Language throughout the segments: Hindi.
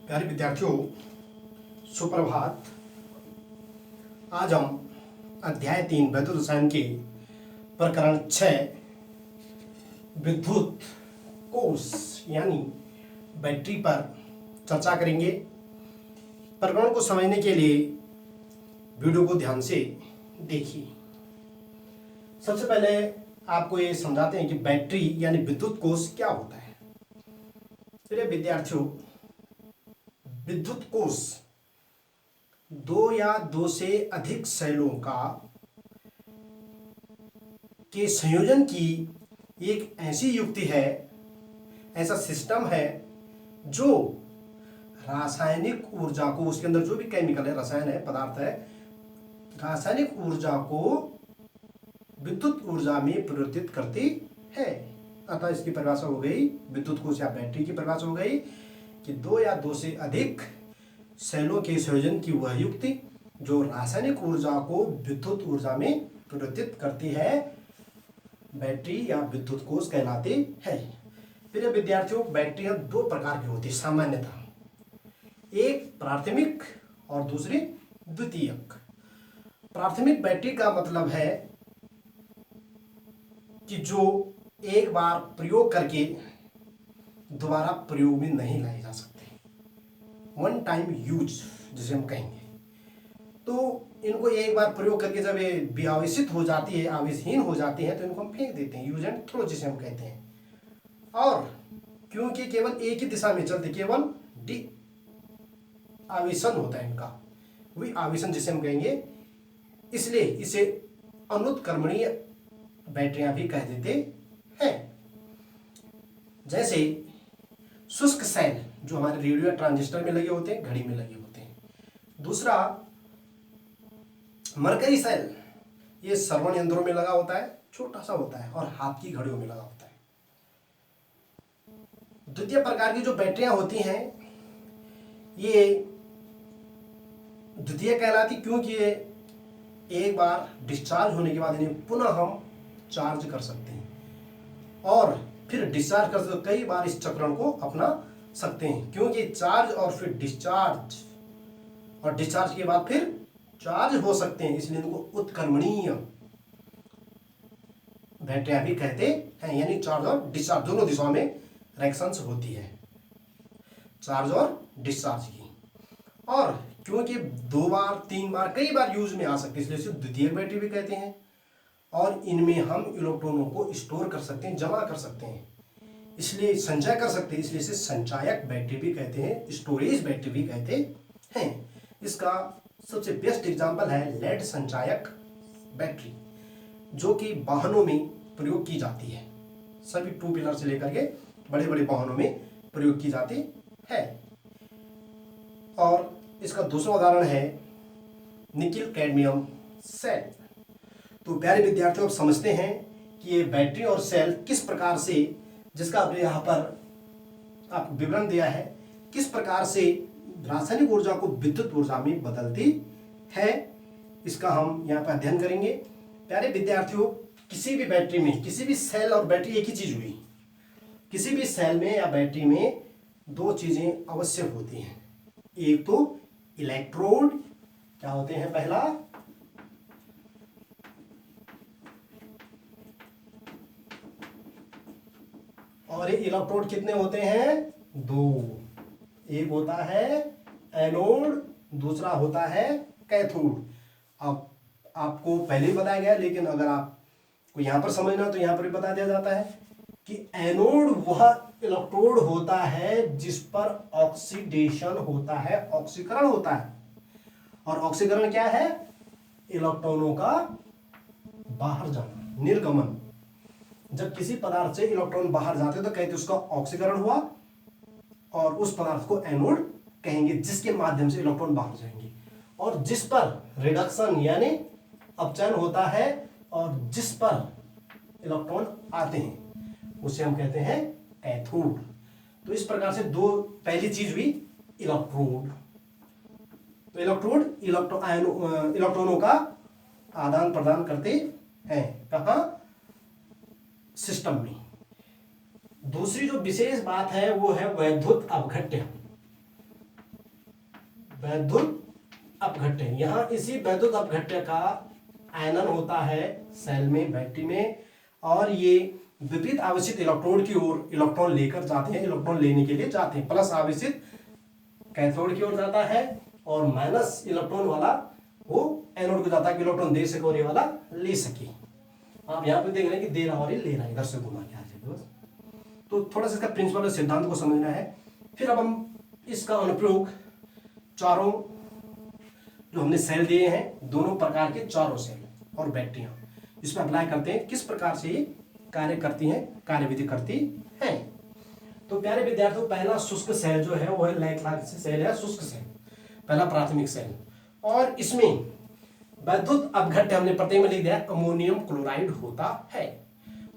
प्यारे विद्यार्थियों, सुप्रभात। आज हम अध्याय 3 वैद्युत रसायन के प्रकरण 6 विद्युत कोश यानी बैटरी पर चर्चा करेंगे। प्रकरण को समझने के लिए वीडियो को ध्यान से देखिए। सबसे पहले आपको ये समझाते हैं कि बैटरी यानी विद्युत कोश क्या होता है। प्रिय विद्यार्थियों, विद्युत कोश दो या दो से अधिक सेलों के संयोजन की एक ऐसी युक्ति है, ऐसा सिस्टम है जो रासायनिक ऊर्जा को, उसके अंदर जो भी केमिकल है, रसायन है, पदार्थ है, रासायनिक ऊर्जा को विद्युत ऊर्जा में परिवर्तित करती है। अतः इसकी परिभाषा हो गई, विद्युत कोश या बैटरी की परिभाषा हो गई कि दो या दो से अधिक सेलों के संयोजन की वह युक्ति जो रासायनिक ऊर्जा को विद्युत ऊर्जा में परिवर्तित करती है, बैटरी या विद्युत कोश कहलाती है। प्रिय विद्यार्थियों, बैटरियां दो प्रकार की होती है सामान्यतः, एक प्राथमिक और दूसरी द्वितीयक। प्राथमिक बैटरी का मतलब है कि जो एक बार प्रयोग करके दोबारा प्रयोग में नहीं लाई जा सकते, वन टाइम यूज जिसे हम कहेंगे। तो इनको एक बार प्रयोग करके जब ये विआवेशित हो जाती है, आवेशहीन हो जाती है, तो इनको हम फेंक देते हैं, यूज एंड थ्रो जिसे हम कहते हैं। और क्योंकि केवल एक ही दिशा में चलते, केवल डी आवेशन होता है इनका, वही आवेशन जिसे हम कहेंगे, इसलिए इसे अनुत्क्रमणीय बैटरियां भी कह देते हैं। जैसे शुष्क सेल जो हमारे रेडियो ट्रांजिस्टर में लगे होते हैं, घड़ी में लगे होते हैं। दूसरा मरकरी सेल, ये श्रवण यंत्रों में लगा होता है, छोटा सा होता है और हाथ की घड़ियों में लगा होता है। द्वितीय प्रकार की जो बैटरियां होती हैं, ये द्वितीय कहलाती क्योंकि ये एक बार डिस्चार्ज होने के बाद इन्हें पुनः हम चार्ज कर सकते हैं और फिर डिस्चार्ज कर सकते हैं। कई बार इस चक्रण को अपना सकते हैं, क्योंकि चार्ज और फिर डिस्चार्ज और डिस्चार्ज के बाद फिर चार्ज हो सकते हैं, इसलिए इनको उत्क्रमणीय बैटरियां भी कहते हैं। यानी चार्ज और डिस्चार्ज दोनों दिशाओं में रिएक्शंस होती है, चार्ज और डिस्चार्ज की। और क्योंकि दो बार, तीन बार, कई बार यूज में आ सकती है, इसलिए इसे द्वितीयक बैटरी भी कहते हैं। और इनमें हम इलेक्ट्रॉनों को स्टोर कर सकते हैं, जमा कर सकते हैं, इसलिए संचय कर सकते हैं, इसलिए इसे संचायक बैटरी भी कहते हैं, स्टोरेज बैटरी भी कहते हैं। इसका सबसे बेस्ट एग्जांपल है लेड संचायक बैटरी, जो कि वाहनों में प्रयोग की जाती है। सभी टू व्हीलर से लेकर के बड़े बड़े वाहनों में प्रयोग की जाती है। और इसका दूसरा उदाहरण है निकिल कैडमियम सेल। तो प्यारे विद्यार्थियों, आप समझते हैं कि ये बैटरी और सेल किस प्रकार से, जिसका आपने यहाँ पर आप विवरण दिया है, किस प्रकार से रासायनिक ऊर्जा को विद्युत ऊर्जा में बदलती है, इसका हम यहाँ पर अध्ययन करेंगे। प्यारे विद्यार्थियों, किसी भी बैटरी में, किसी भी सेल और बैटरी एक ही चीज हुई, किसी भी सेल में या बैटरी में दो चीजें आवश्यक होती हैं। एक तो इलेक्ट्रोड, क्या होते हैं, पहला और ये इलेक्ट्रोड कितने होते हैं, दो। एक होता है एनोड, दूसरा होता है कैथोड। अब आपको पहले ही बताया गया, लेकिन अगर आपको यहां पर समझना तो यहां पर भी बता दिया जाता है कि एनोड वह इलेक्ट्रोड होता है जिस पर ऑक्सीडेशन होता है, ऑक्सीकरण होता है। और ऑक्सीकरण क्या है, इलेक्ट्रॉनों का बाहर जाना, निर्गमन। जब किसी पदार्थ से इलेक्ट्रॉन बाहर जाते तो कहते उसका ऑक्सीकरण हुआ, और उस पदार्थ को एनोड कहेंगे, जिसके माध्यम से इलेक्ट्रॉन बाहर जाएंगे। और जिस पर रिडक्शन यानी अपचयन होता है और जिस पर इलेक्ट्रॉन आते हैं, उसे हम कहते हैं कैथोड। तो इस प्रकार से दो, पहली चीज हुई इलेक्ट्रोड। तो इलेक्ट्रॉनों का आदान प्रदान करते हैं, कहाँ, सिस्टम में। दूसरी जो विशेष बात है वो है वैद्युत अपघट्य। वैद्युत अपघट्य, यहां इसी वैद्युत अपघट्य का आयनन होता है सेल में, बैटरी में, और ये विपरीत आवेशित इलेक्ट्रोड की ओर इलेक्ट्रॉन लेकर जाते हैं, इलेक्ट्रॉन लेने के लिए जाते हैं। प्लस आवेशित कैथोड की ओर जाता है और माइनस इलेक्ट्रॉन वाला वो एनोड को जाता है कि इलेक्ट्रॉन दे सके और ये वाला ले सके। आप यहाँ पे देख रहे हैं कि दे रहा और ये ले रहा है, इधर से घुमा के आ जाए बस। तो थोड़ा सा इसका प्रिंसिपल और सिद्धांत को समझना है। फिर अब हम इसका अनुप्रयोग चारों जो हमने सेल दिए हैं, दोनों प्रकार के चारों सेल और बैटरियां, इसमें अप्लाई करते हैं किस प्रकार से ये कार्य करती हैं, कार्यविधि करती हैं। तो प्यारे विद्यार्थियों, पहला शुष्क सेल जो है वो है लैक्लाक्स सेल है, शुष्क सेल, पहला प्राथमिक सेल। और इसमें वैद्युत अपघट्य हमने प्रत्यय में लिख दिया अमोनियम क्लोराइड होता है।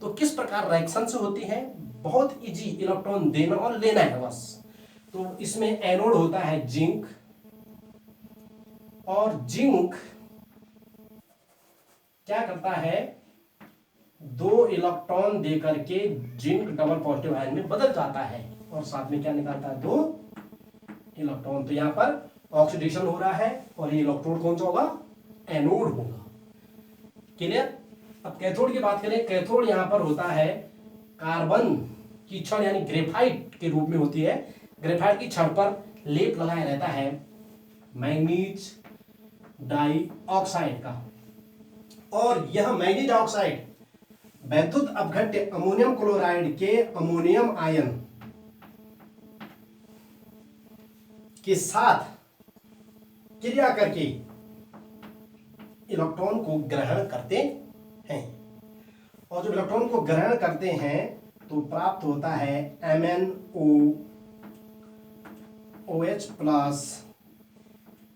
तो किस प्रकार रिएक्शन से होती है, बहुत इजी, इलेक्ट्रॉन देना और लेना है बस। तो इसमें एनोड होता है जिंक, और जिंक क्या करता है, 2 इलेक्ट्रॉन देकर के जिंक डबल पॉजिटिव आयन में बदल जाता है और साथ में क्या निकालता है, 2 इलेक्ट्रॉन। तो यहां पर ऑक्सीडेशन हो रहा है और ये इलेक्ट्रोड कौन सा होगा, एनोड होगा। क्लियर। अब कैथोड की बात करें, कैथोड यहां पर होता है कार्बन की छड़ यानी ग्रेफाइट के रूप में होती है। ग्रेफाइट की छड़ पर लेप लगाया रहता है मैंगनीज डाइऑक्साइड का, और यह मैंगनीज डाइऑक्साइड वैद्युत अपघट्य अमोनियम क्लोराइड के अमोनियम आयन के साथ क्रिया करके इलेक्ट्रॉन को ग्रहण करते हैं, और जब इलेक्ट्रॉन को ग्रहण करते हैं तो प्राप्त होता है MnOH प्लस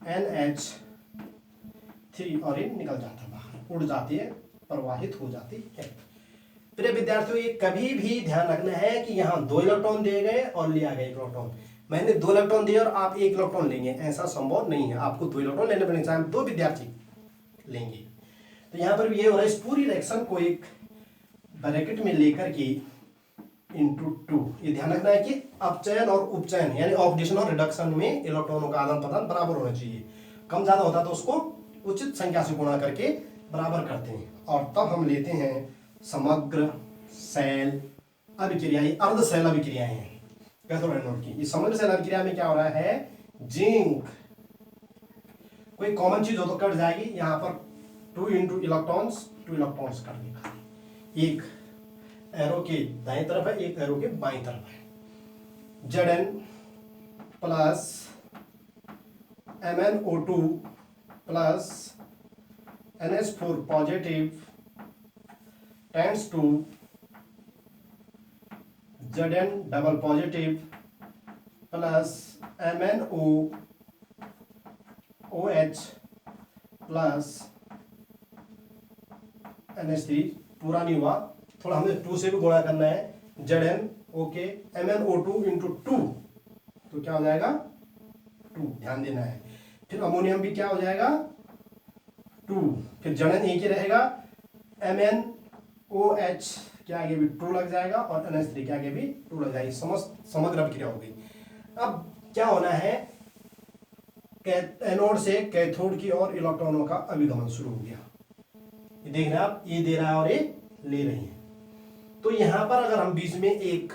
NH3 और ये निकल जाता है बाहर, उड़ जाती है, प्रवाहित हो जाती है। प्रिय विद्यार्थियों, ये कभी भी ध्यान रखना है कि यहाँ 2 इलेक्ट्रॉन दिए गए और लिया गया इलेक्ट्रॉन। मैंने 2 इलेक्ट्रॉन दिए और आप 1 इलेक्ट्रॉन लेंगे, ऐसा संभव नहीं है। आपको 2 इलेक्ट्रॉन लेने पड़ेंगे, चाहे 2 विद्यार्थी लेंगे। तो यहाँ पर ये हो रहा है, इस पूरी रिएक्शन को एक ब्रैकेट में लेकर के इंटू 2, ये ध्यान रखना है कि अपचयन और उपचयन यानी ऑक्सीडेशन और रिडक्शन में इलेक्ट्रॉनों का आदान प्रदान बराबर होना चाहिए। कम ज्यादा होता तो उसको उचित संख्या से गुणा करके बराबर करते हैं, और तब हम लेते हैं समग्र सेल अभिक्रिया। ये अर्ध सेल अभिक्रियाएं हैं कैथोड एनोड की। इस समग्र सेल अभिक्रिया में क्या हो रहा है, जिंक, कोई कॉमन चीज हो तो कट जाएगी, यहां पर 2 इलेक्ट्रॉन्स कट देगा। एक एरो के दाएं तरफ है, एक एरो के बाईं तरफ है। Zn plus MnO2 plus NH4 positive tends to Zn double positive plus MnOH plus NH3, पूरा नहीं हुआ, थोड़ा हमें 2 से भी गुणा करना है। Zn ओके, MnO2 इंटू 2, तो क्या हो जाएगा 2, ध्यान देना है। फिर अमोनियम भी क्या हो जाएगा 2, फिर Zn एक ही रहेगा, MnOH के आगे भी 2 लग जाएगा और NH3 के आगे भी 2 लग जाएगी। समग्र अभिक्रिया हो गई। अब क्या होना है, एनोड से कैथोड की ओर इलेक्ट्रॉनों का अभिगमन शुरू हो गया। ये देख रहे हैं आप, ये दे रहा है और ये ले रही है। तो यहां पर अगर हम बीच में एक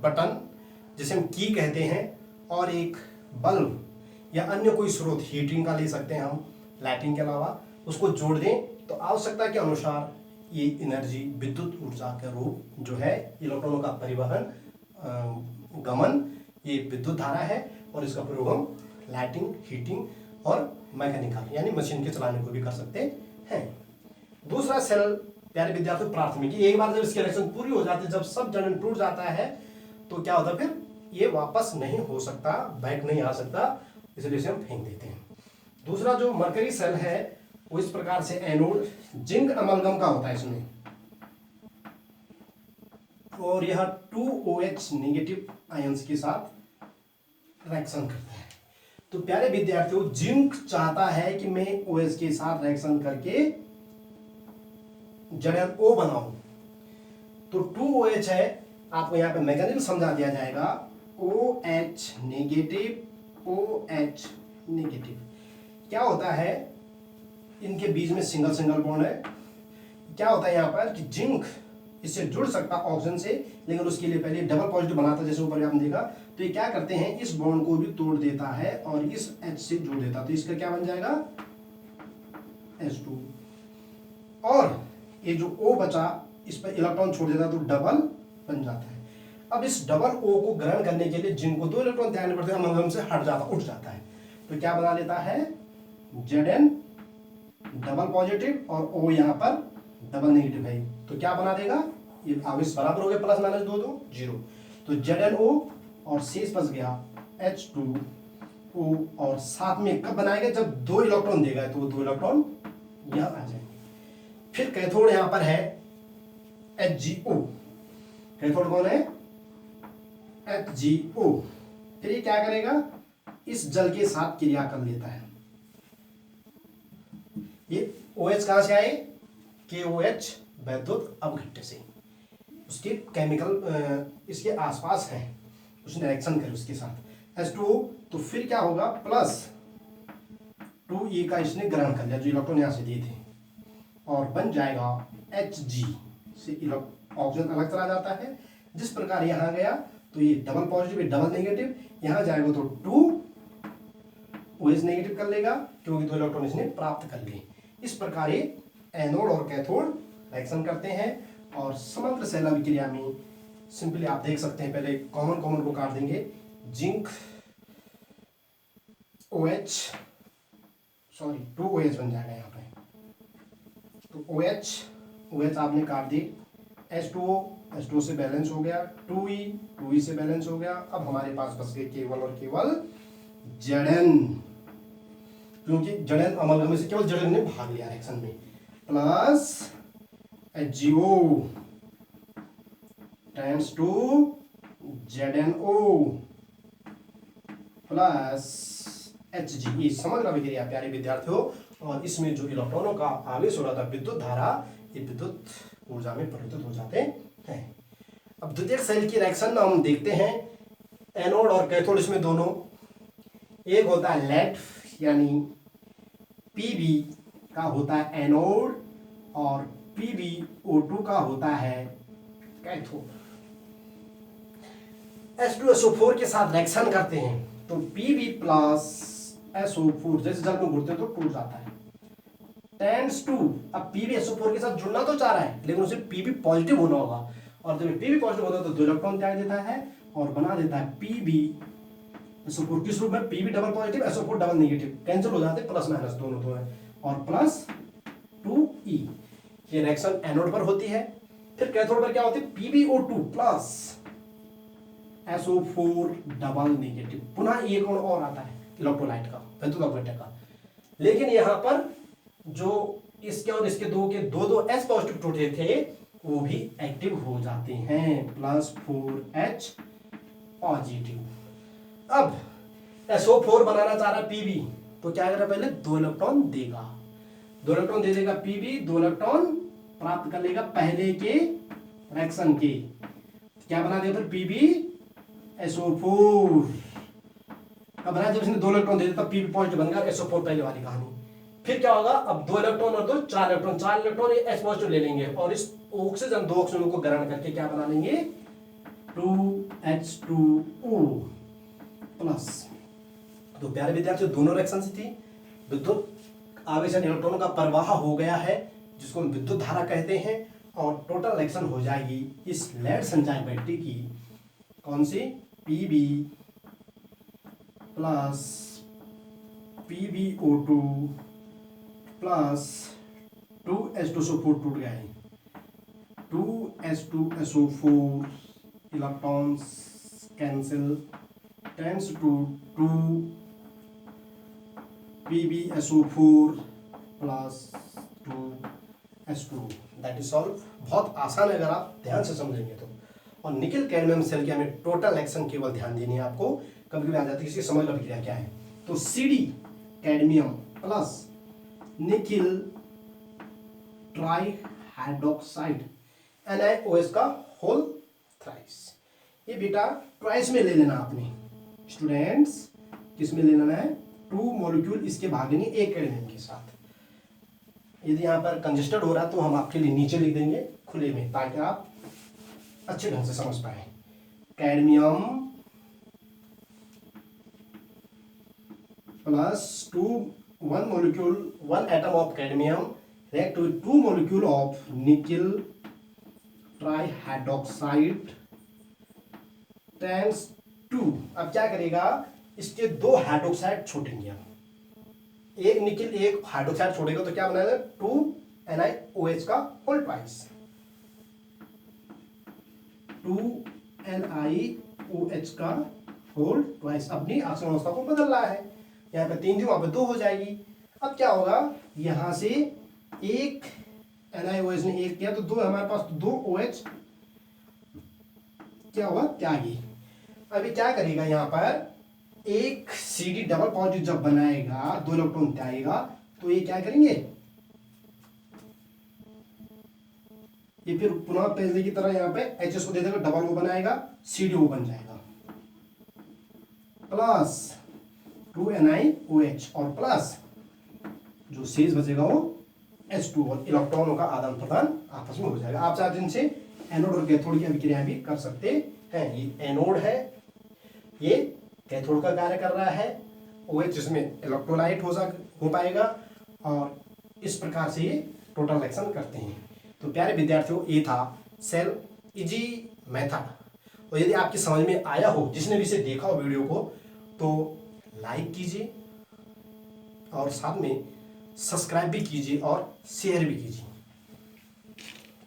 बटन जिसे हम की कहते हैं और एक बल्ब या अन्य कोई स्रोत, हीटिंग का ले सकते हैं हम, लाइटिंग के अलावा, उसको जोड़ दें तो आवश्यकता के अनुसार ये एनर्जी, विद्युत ऊर्जा का रूप जो है, इलेक्ट्रॉनों का परिवहन, गमन, ये विद्युत धारा है, और इसका प्रयोग हम लाइटिंग, हीटिंग और मैकेनिकल यानी मशीन के चलाने को भी कर सकते हैं। दूसरा सेल प्यारे विद्यार्थी प्राथमिक, एक बार जब इसकी रिएक्शन पूरी हो जाती है, जब सब जड़न टूट जाता है, तो क्या होता है, फिर ये वापस नहीं हो सकता, बैक नहीं आ सकता, इसलिए इसे हम फेंक देते हैं। दूसरा जो मरकरी सेल है वो इस प्रकार से एनोड जिंक अमलगम का होता है इसमें, और यह 2OH नेगेटिव आयंस के साथ रिएक्शन करता है। तो प्यारे विद्यार्थियों, जिंक चाहता है कि मैं OH के साथ रिएक्शन करके Zn O बनाऊं, तो तो 2OH है, आपको यहाँ पे मैकेनिज्म समझा दिया जाएगा। OH negative, OH negative. क्या होता है, इनके बीच में सिंगल सिंगल बॉन्ड है। क्या होता है यहाँ पर कि जिंक इससे जुड़ सकता ऑक्सीजन से, लेकिन उसके लिए पहले डबल पॉजिटिव बनाता है, जैसे ऊपर आपने देखा। तो ये क्या करते हैं, इस बॉन्ड को भी तोड़ देता है और इस H से जोड़ देता है, तो इसका क्या बन जाएगा H2। और ये जो O बचा, इस पर इलेक्ट्रॉन छोड़ देता तो डबल बन जाता है। अब इस डबल O को ग्रहण करने के लिए जिंक को 2 इलेक्ट्रॉन त्यागने पड़ते हैं, अमंगलम से हट जाता, उठ जाता है। तो क्या बना लेता है, Zn डबल पॉजिटिव और O यहाँ पर डबल नेगेटिव है, तो क्या बना देगा, ये आवेश बराबर हो गए, प्लस माइनस 2 2 0। तो ZnO और शेष बच गया H2O, और साथ में कब बनाएगा, जब 2 इलेक्ट्रॉन देगा, तो वो 2 इलेक्ट्रॉन यहाँ आ जाएंगे। फिर कैथोड यहाँ पर है HgO। कैथोड कौन है, HgO। फिर ये क्या करेगा, इस जल के साथ क्रिया कर लेता है। ये OH कहां से आए, KOH वैद्युत अवघट्ट से, उसके केमिकल इसके आसपास है, उसने रिएक्शन करे उसके साथ H2O। तो फिर क्या होगा, प्लस 2E का इसने ग्रहण कर लिया, जो इलेक्ट्रॉन यहाँ से दिए थे, और बन जाएगा Hg से ऑक्सीजन अलग चला जाता है। जिस प्रकार यहाँ गया तो ये डबल पॉजिटिव, ये डबल नेगेटिव, यहाँ जाएगा तो 2OH नेगेटिव कर लेगा, क्योंकि 2 इलेक्ट्रॉन इसने प्राप्त कर लिए। इस प्रकार ये एनोड और कैथोड रिएक्शन करते हैं। और समग्र सेल अभिक्रिया में सिंपली आप देख सकते हैं, पहले कॉमन को काट देंगे, जिंक OH, सॉरी 2OH बन जाएगा यहाँ पे, तो OH आपने काट दी, H2O से बैलेंस हो गया, 2E से बैलेंस हो गया। अब हमारे पास बच गए केवल और केवल Zn, क्योंकि Zn अमलगम में से केवल Zn ने भाग लिया रिएक्शन में, plus HgO times 2 ZnO plus Hg। ये समग्र अभिक्रिया प्यारे विद्यार्थियों, और इसमें जो इलेक्ट्रॉनों का आवेश हो रहा था, विद्युत धारा, ये विद्युत ऊर्जा में परिवर्तित हो जाते हैं। अब द्वितीयक सेल की रिएक्शन हम देखते हैं, एनोड और कैथोड, इसमें दोनों, एक होता है लेड यानी Pb का होता है एनोड, और PbO2 का होता है कैथोड। H2SO4 के साथ रिएक्शन करते हैं तो Pb प्लस SO4 जैसे जल में घुलते तो टूट जाता है, टेंड्स टू, अब PbSO4 के साथ जुड़ना तो चाह रहा है, लेकिन उसे Pb पॉजिटिव होना होगा, और जब Pb पॉजिटिव होता है तो 2 इलेक्ट्रॉन त्याग देता है और बना देता है PbSO4। किस रूप में, Pb double positive, SO4 double negative, cancel हो जाते, प्लस माइनस दोनों तो है, और प्लस 2E। ये रिएक्शन एनोड पर होती है। फिर कैथोड पर क्या होती है, PbO2 plus SO4 double negative, पुनः एक और आता है इलेक्ट्रोलाइट का, वैद्युत अवघट्ट का। लेकिन यहाँ पर जो इसके और इसके दो S पॉजिटिव टूटे थे, वो भी एक्टिव हो जाते हैं, प्लस 4H पॉजिटिव। अब SO4 बनाना चाह रहा है Pb, तो क्या करेगा, पहले 2 इलेक्ट्रॉन देगा, 2 इलेक्ट्रॉन दे देगा Pb, 2 इलेक्ट्रॉन प्राप्त कर लेगा पहले के रिएक्शन के, क्या बना दिया फिर PbSO4। अब बना, जब इसने 2 इलेक्ट्रॉन दे दिया तब Pb पॉजिटिव बन गया, SO4 पहले वाली कहानी। फिर क्या होगा, अब 2 इलेक्ट्रॉन और 2 4 इलेक्ट्रॉन ये H पॉजिटिव ले लेंगे, और इस ऑक्सीजन 2 ऑक्सीजन को ग्रहण करके क्या बना लेंगे, 2H2O प्लस। तो प्यारे विद्यार्थियों, दोनों रिएक्शन से थी, विद्युत आवेश इलेक्ट्रॉनों का प्रवाह हो गया है, जिसको हम विद्युत धारा कहते हैं, और टोटल रिएक्शन हो जाएगी इस लेड संचायक बैटरी की, कौन सी, Pb plus PbO2 plus 2H2SO4 टूट गया है, 2H2SO4 electrons cancel, tends to 2 PbSO4 plus 2H2। That is solve. बहुत आसान है अगर आप ध्यान से समझेंगे तो। और निकल कैडमियम सेल की हमें टोटल एक्शन केवल ध्यान देनी है आपको, कभी कभी आ जाती है इसकी समझ अभिक्रिया क्या है। तो CD cadmium plus nickel tri hydroxide NaOH का होल थ्राइस। ये बेटा ट्वाइस में ले लेना आपने स्टूडेंट्स, किस में ले लेना है, 2 मॉलिक्यूल इसके भागेंगे एक कैडमियम के साथ। यदि यहाँ पर कंजेस्टेड हो रहा है तो हम आपके लिए नीचे लिख देंगे खुले में, ताकि आप अच्छे ढंग से समझ पाए। Cadmium plus 1 molecule 1 atom of cadmium react with 2 molecule of nickel trihydroxide tends to, अब क्या करेगा, इसके 2 हाइड्रोक्साइड छोड़ेंगे हम, एक निकिल एक हाइड्रोक्साइड छोड़ेगा तो क्या बनाएगा, 2NiOH का होल ट्वाइस, 2NiOH का होल ट्वाइस। अपनी ऑक्सीजन अवस्था को बदल रहा है, यहाँ पे 3 थी वहां पे 2 हो जाएगी। अब क्या होगा, यहां से एक NiOH ने एक किया तो 2 हमारे पास, 2 OH क्या हुआ, त्यागी। अभी क्या करेगा, यहाँ पर एक CD डबल पॉजिटिव जब बनाएगा, 2 इलेक्ट्रॉन त्यागेगा, तो ये क्या करेंगे, ये फिर पुनः पहले की तरह यहाँ पे HS को दे देगा, डबल O बनाएगा, CDO बन जाएगा, प्लस 2NiOH और प्लस जो शेष बचेगा वो H2O, इलेक्ट्रॉनों का आदान प्रदान आपस में हो जाएगा। आप चाहे जिनसे एनोड और कैथोड की अभिक्रिया भी कर सकते हैं। ये एनोड है, ये कैथोड का कार्य कर रहा है, OH जिसमें इलेक्ट्रोलाइट हो पाएगा, और इस प्रकार से ये टोटल रिएक्शन करते हैं। तो प्यारे विद्यार्थियों, ये था सेल इजी मेथड, और यदि आपकी समझ में आया हो, जिसने भी इसे देखा हो वीडियो को, तो लाइक कीजिए और साथ में सब्सक्राइब भी कीजिए और शेयर भी कीजिए।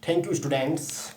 Thank you students.